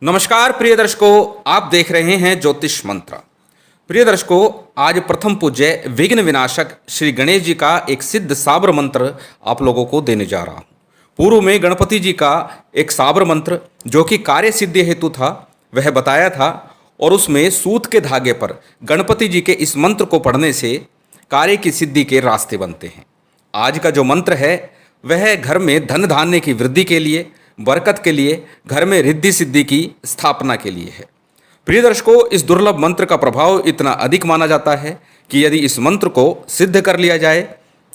नमस्कार प्रिय दर्शकों, आप देख रहे हैं ज्योतिष मंत्र। प्रिय दर्शकों, आज प्रथम पूज्य विघ्न विनाशक श्री गणेश जी का एक सिद्ध साबर मंत्र आप लोगों को देने जा रहा हूं। पूर्व में गणपति जी का एक साबर मंत्र जो कि कार्य सिद्धि हेतु था वह बताया था, और उसमें सूत के धागे पर गणपति जी के इस मंत्र को पढ़ने से कार्य की सिद्धि के रास्ते बनते हैं। आज का जो मंत्र है वह घर में धन धान्य की वृद्धि के लिए, बरकत के लिए, घर में रिद्धि सिद्धि की स्थापना के लिए है। प्रिय दर्शकों, इस दुर्लभ मंत्र का प्रभाव इतना अधिक माना जाता है कि यदि इस मंत्र को सिद्ध कर लिया जाए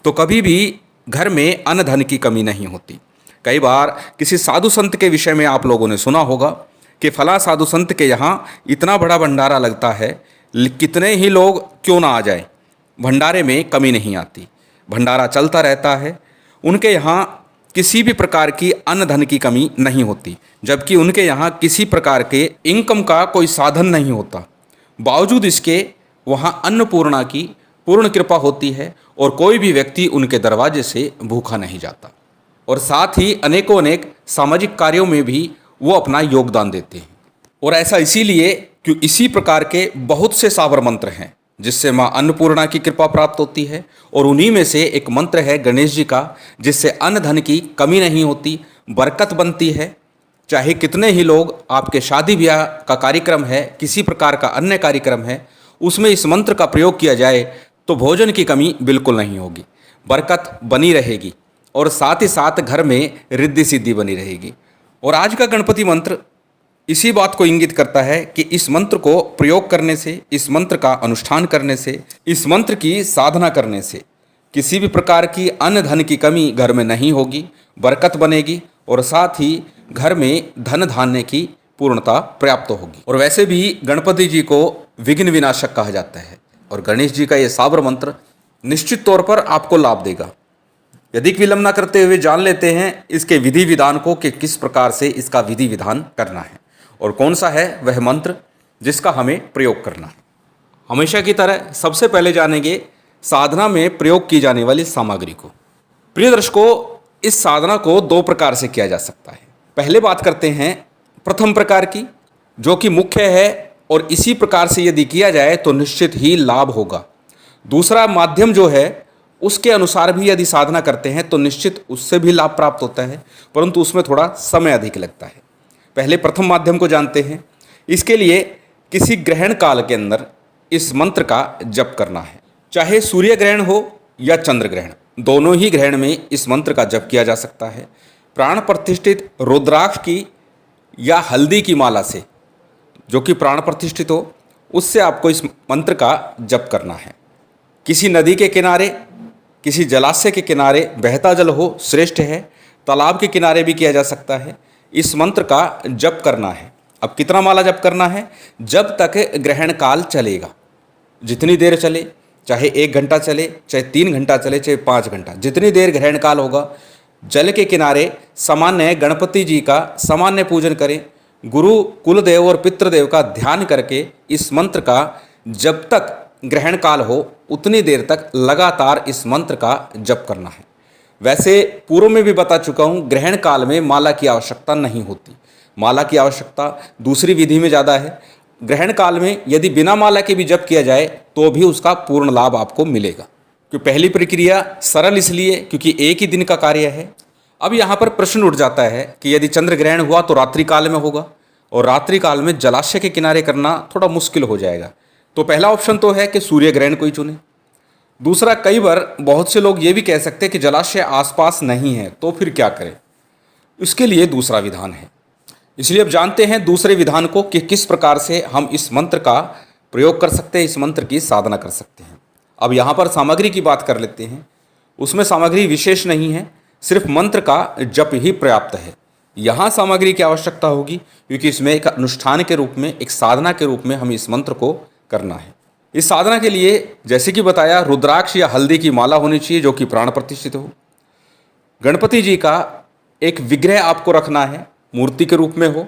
तो कभी भी घर में अन्न धन की कमी नहीं होती। कई बार किसी साधु संत के विषय में आप लोगों ने सुना होगा कि फला साधु संत के यहाँ इतना बड़ा भंडारा लगता है, कितने ही लोग क्यों ना आ जाए, भंडारे में कमी नहीं आती, भंडारा चलता रहता है। उनके यहाँ किसी भी प्रकार की अन्न धन की कमी नहीं होती, जबकि उनके यहाँ किसी प्रकार के इनकम का कोई साधन नहीं होता। बावजूद इसके वहाँ अन्नपूर्णा की पूर्ण कृपा होती है और कोई भी व्यक्ति उनके दरवाजे से भूखा नहीं जाता। और साथ ही अनेकों अनेक सामाजिक कार्यों में भी वो अपना योगदान देते हैं। और ऐसा इसीलिए कि इसी प्रकार के बहुत से साबर मंत्र हैं जिससे माँ अन्नपूर्णा की कृपा प्राप्त होती है, और उन्हीं में से एक मंत्र है गणेश जी का, जिससे अन्न धन की कमी नहीं होती, बरकत बनती है। चाहे कितने ही लोग आपके शादी ब्याह का कार्यक्रम है, किसी प्रकार का अन्य कार्यक्रम है, उसमें इस मंत्र का प्रयोग किया जाए तो भोजन की कमी बिल्कुल नहीं होगी, बरकत बनी रहेगी और साथ ही साथ घर में रिद्धि सिद्धि बनी रहेगी। और आज का गणपति मंत्र इसी बात को इंगित करता है कि इस मंत्र को प्रयोग करने से, इस मंत्र का अनुष्ठान करने से, इस मंत्र की साधना करने से किसी भी प्रकार की अन्न धन की कमी घर में नहीं होगी, बरकत बनेगी और साथ ही घर में धन धान्य की पूर्णता प्राप्त होगी। और वैसे भी गणपति जी को विघ्न विनाशक कहा जाता है, और गणेश जी का ये साबर मंत्र निश्चित तौर पर आपको लाभ देगा। यदि विलंब न करते हुए जान लेते हैं इसके विधि विधान को कि किस प्रकार से इसका विधि विधान करना है और कौन सा है वह मंत्र जिसका हमें प्रयोग करना है। हमेशा की तरह सबसे पहले जानेंगे साधना में प्रयोग की जाने वाली सामग्री को। प्रिय दर्शकों, इस साधना को दो प्रकार से किया जा सकता है। पहले बात करते हैं प्रथम प्रकार की, जो कि मुख्य है और इसी प्रकार से यदि किया जाए तो निश्चित ही लाभ होगा। दूसरा माध्यम जो है उसके अनुसार भी यदि साधना करते हैं तो निश्चित उससे भी लाभ प्राप्त होता है, परंतु उसमें थोड़ा समय अधिक लगता है। पहले प्रथम माध्यम को जानते हैं। इसके लिए किसी ग्रहण काल के अंदर इस मंत्र का जप करना है। चाहे सूर्य ग्रहण हो या चंद्र ग्रहण, दोनों ही ग्रहण में इस मंत्र का जप किया जा सकता है। प्राण प्रतिष्ठित रुद्राक्ष की या हल्दी की माला से, जो कि प्राण प्रतिष्ठित हो, उससे आपको इस मंत्र का जप करना है। किसी नदी के किनारे, किसी जलाशय के किनारे बहता जल हो, श्रेष्ठ है। तालाब के किनारे भी किया जा सकता है। इस मंत्र का जप करना है। अब कितना माला जप करना है? जब तक ग्रहण काल चलेगा, जितनी देर चले, चाहे 1 घंटा चले, चाहे 3 घंटा चले, चाहे 5 घंटा, जितनी देर ग्रहण काल होगा, जल के किनारे सामान्य गणपति जी का सामान्य पूजन करें। गुरु, कुलदेव और पितृदेव का ध्यान करके इस मंत्र का जब तक ग्रहण काल हो उतनी देर तक लगातार इस मंत्र का जप करना है। वैसे पूर्व में भी बता चुका हूँ, ग्रहण काल में माला की आवश्यकता नहीं होती। माला की आवश्यकता दूसरी विधि में ज़्यादा है। ग्रहण काल में यदि बिना माला के भी जप किया जाए तो भी उसका पूर्ण लाभ आपको मिलेगा। क्योंकि पहली प्रक्रिया सरल इसलिए क्योंकि एक ही दिन का कार्य है। अब यहाँ पर प्रश्न उठ जाता है कि यदि चंद्र ग्रहण हुआ तो रात्रि काल में होगा, और रात्रि काल में जलाशय के किनारे करना थोड़ा मुश्किल हो जाएगा। तो पहला ऑप्शन तो है कि सूर्य ग्रहण को ही चुने। दूसरा, कई बार बहुत से लोग ये भी कह सकते हैं कि जलाशय आसपास नहीं है, तो फिर क्या करें? इसके लिए दूसरा विधान है। इसलिए अब जानते हैं दूसरे विधान को कि किस प्रकार से हम इस मंत्र का प्रयोग कर सकते हैं, इस मंत्र की साधना कर सकते हैं। अब यहाँ पर सामग्री की बात कर लेते हैं। उसमें सामग्री विशेष नहीं है, सिर्फ मंत्र का जप ही पर्याप्त है। यहाँ सामग्री की आवश्यकता होगी क्योंकि इसमें एक अनुष्ठान के रूप में, एक साधना के रूप में हम इस मंत्र को करना है। इस साधना के लिए जैसे कि बताया, रुद्राक्ष या हल्दी की माला होनी चाहिए जो कि प्राण प्रतिष्ठित हो। गणपति जी का एक विग्रह आपको रखना है, मूर्ति के रूप में हो,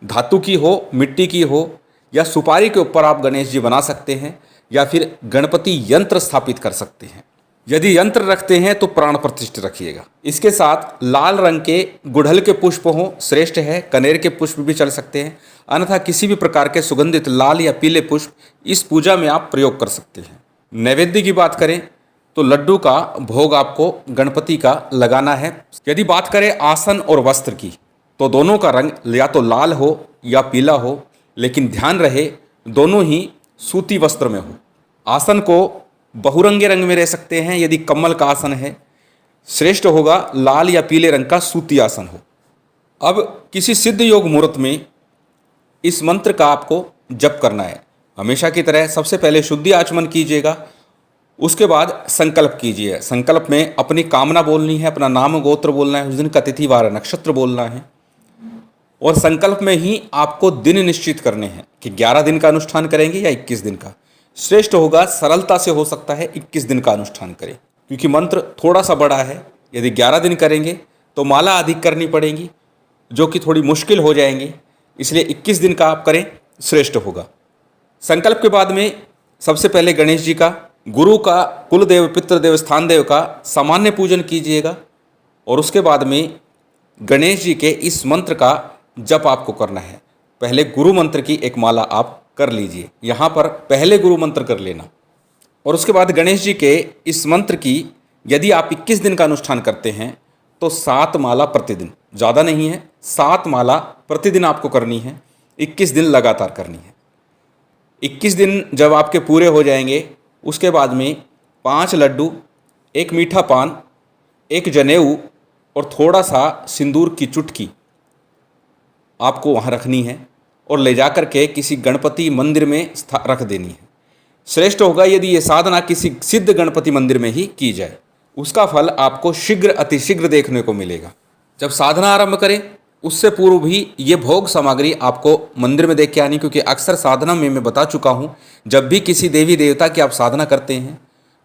धातु की हो, मिट्टी की हो, या सुपारी के ऊपर आप गणेश जी बना सकते हैं, या फिर गणपति यंत्र स्थापित कर सकते हैं। यदि यंत्र रखते हैं तो प्राण प्रतिष्ठित रखिएगा। इसके साथ लाल रंग के गुड़हल के पुष्प हों श्रेष्ठ है, कनेर के पुष्प भी चल सकते हैं, अन्यथा किसी भी प्रकार के सुगंधित लाल या पीले पुष्प इस पूजा में आप प्रयोग कर सकते हैं। नैवेद्य की बात करें तो लड्डू का भोग आपको गणपति का लगाना है। यदि बात करें आसन और वस्त्र की तो दोनों का रंग या तो लाल हो या पीला हो, लेकिन ध्यान रहे दोनों ही सूती वस्त्र में हो। आसन को बहुरंगे रंग में रह सकते हैं, यदि कमल का आसन है श्रेष्ठ होगा लाल या पीले रंग का सूती आसन हो। अब किसी सिद्ध योग मुहूर्त में इस मंत्र का आपको जप करना है। हमेशा की तरह सबसे पहले शुद्धि आचमन कीजिएगा, उसके बाद संकल्प कीजिए। संकल्प में अपनी कामना बोलनी है, अपना नाम गोत्र बोलना है, उस दिन का तिथि वार नक्षत्र बोलना है, और संकल्प में ही आपको दिन निश्चित करने हैं कि 11 दिन का अनुष्ठान करेंगे या 21 दिन का। श्रेष्ठ होगा सरलता से हो सकता है 21 दिन का अनुष्ठान करें, क्योंकि मंत्र थोड़ा सा बड़ा है। यदि 11 दिन करेंगे तो माला अधिक करनी पड़ेगी, जो कि थोड़ी मुश्किल हो जाएंगी, इसलिए 21 दिन का आप करें, श्रेष्ठ होगा। संकल्प के बाद में सबसे पहले गणेश जी का, गुरु का, कुलदेव, पितृदेव, स्थान देव का सामान्य पूजन कीजिएगा, और उसके बाद में गणेश जी के इस मंत्र का जप आपको करना है। पहले गुरु मंत्र की एक माला आप कर लीजिए, यहाँ पर पहले गुरु मंत्र कर लेना, और उसके बाद गणेश जी के इस मंत्र की यदि आप 21 दिन का अनुष्ठान करते हैं तो 7 माला प्रतिदिन, ज़्यादा नहीं है, 7 माला प्रतिदिन आपको करनी है, 21 दिन लगातार करनी है। 21 दिन जब आपके पूरे हो जाएंगे, उसके बाद में 5 लड्डू, 1 मीठा पान, 1 जनेऊ और थोड़ा सा सिंदूर की चुटकी आपको वहाँ रखनी है, और ले जाकर के किसी गणपति मंदिर में रख देनी है। श्रेष्ठ होगा यदि ये साधना किसी सिद्ध गणपति मंदिर में ही की जाए, उसका फल आपको शीघ्र अतिशीघ्र देखने को मिलेगा। जब साधना आरंभ करें उससे पूर्व भी ये भोग सामग्री आपको मंदिर में देख के आनी, क्योंकि अक्सर साधना में मैं बता चुका हूँ, जब भी किसी देवी देवता की आप साधना करते हैं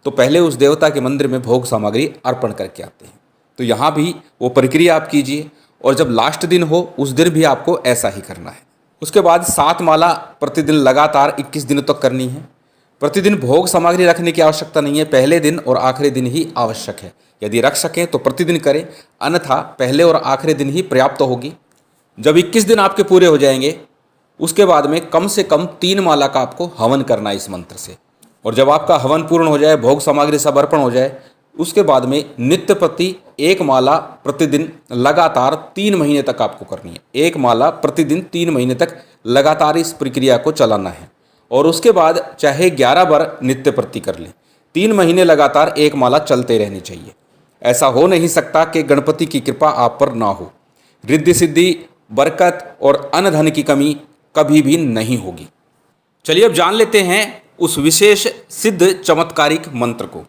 तो पहले उस देवता के मंदिर में भोग सामग्री अर्पण करके आते हैं। तो यहाँ भी वो प्रक्रिया आप कीजिए, और जब लास्ट दिन हो उस दिन भी आपको ऐसा ही करना है। उसके बाद 7 माला प्रतिदिन लगातार 21 दिनों तक करनी है। प्रतिदिन भोग सामग्री रखने की आवश्यकता नहीं है, पहले दिन और आखिरी दिन ही आवश्यक है। यदि रख सकें तो प्रतिदिन करें, अन्यथा पहले और आखिरी दिन ही पर्याप्त होगी। जब 21 दिन आपके पूरे हो जाएंगे उसके बाद में कम से कम 3 माला का आपको हवन करना है इस मंत्र से, और जब आपका हवन पूर्ण हो जाए, भोग सामग्री सब अर्पण हो जाए, उसके बाद में नित्य प्रति 1 माला प्रतिदिन लगातार 3 महीने तक आपको करनी है। 1 माला प्रतिदिन 3 महीने तक लगातार इस प्रक्रिया को चलाना है, और उसके बाद चाहे 11 बार नित्य प्रति कर लें, 3 महीने लगातार 1 माला चलते रहनी चाहिए। ऐसा हो नहीं सकता कि गणपति की कृपा आप पर ना हो। रिद्धि सिद्धि, बरकत और अन्न धन की कमी कभी भी नहीं होगी। चलिए अब जान लेते हैं उस विशेष सिद्ध चमत्कारिक मंत्र को।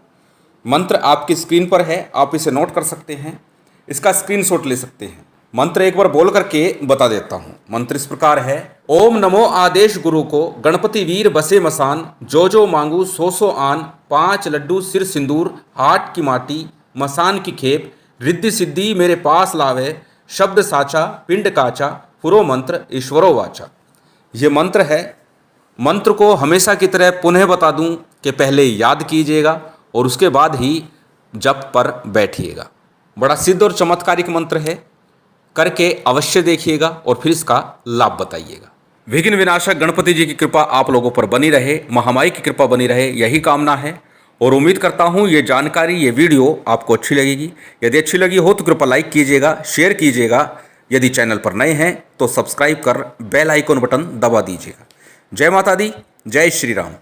मंत्र आपकी स्क्रीन पर है, आप इसे नोट कर सकते हैं, इसका स्क्रीनशॉट ले सकते हैं। मंत्र एक बार बोल करके बता देता हूँ। मंत्र इस प्रकार है: ओम नमो आदेश गुरु को, गणपति वीर बसे मसान, जो मांगू सो आन, 5 लड्डू सिर सिंदूर, हाट की माटी मसान की खेप, रिद्धि सिद्धि मेरे पास लावे, शब्द साचा पिंड काचा, पुरो मंत्र ईश्वरो वाचा। ये मंत्र है। मंत्र को हमेशा की तरह पुनः बता दूं कि पहले याद कीजिएगा और उसके बाद ही जप पर बैठिएगा। बड़ा सिद्ध और चमत्कारिक मंत्र है, करके अवश्य देखिएगा और फिर इसका लाभ बताइएगा। विघ्न विनाशक गणपति जी की कृपा आप लोगों पर बनी रहे, महामाई की कृपा बनी रहे, यही कामना है। और उम्मीद करता हूँ ये जानकारी, ये वीडियो आपको अच्छी लगेगी। यदि अच्छी लगी हो तो कृपया लाइक कीजिएगा, शेयर कीजिएगा। यदि चैनल पर नए हैं तो सब्सक्राइब कर बेल आइकन बटन दबा दीजिएगा। जय माता दी, जय श्री राम।